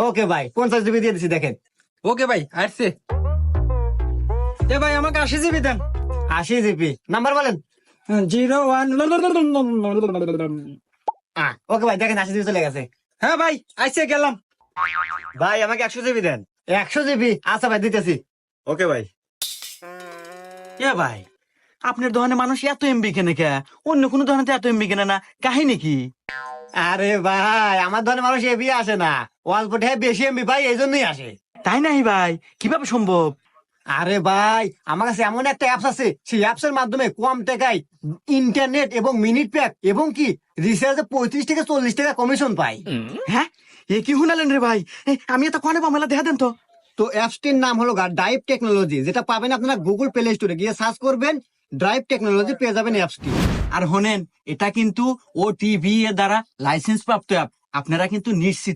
ওকে ভাই 50 জিবি দিয়ে দিছি দেখেন। ওকে ভাই আসছে। এ ভাই আমাকে 80 জিবি দেন। 80 জিবি নাম্বার বলেন। 01। ওকে ভাই দেখেন 80 জিবি চলে গেছে। হ্যাঁ ভাই আইসে গেলাম। ভাই আমাকে 100 জিবি দেন। 100 জিবি আচ্ছা ভাই দিতেছি। ওকে ভাই। এ ভাই আপনার দোকানে মানুষ এত এমবি কেনে কে? অন্য কোনো দোকানে তো এত এমবি কেনে না, কাহিনী কি? আরে ভাই আমার ধরনের মানুষ এবি আসে না, অল্প টাকায় বেশি এমবি ভাই এই জন্যই আসে। তাই নাই ভাই, কিভাবে সম্ভব? আরে ভাই আমার কাছে এমন একটা অ্যাপস আছে, সেই অ্যাপস এর মাধ্যমে কম টাকায় ইন্টারনেট এবং মিনিট প্যাক এবং কি রিচার্জে 35 থেকে 40 টাকা কমিশন পাই। হ্যাঁ, এ কি শুনালেন রে ভাই? আমি এত কনে পামেলা দেখা দেন তো। তো অ্যাপসটির নাম হলো ড্রাইভ টেকনোলজি, যেটা পাবেন আপনারা গুগল প্লে স্টোরে গিয়ে সার্চ করবেন, ড্রাইভ টেকনোলজি পেয়ে যাবেন অ্যাপসটি। আর হোনেন, এটা কিন্তু ওটিভি এর দ্বারা লাইসেন্স প্রাপ্ত অ্যাপ। আপনারা কিন্তু নিশ্চিত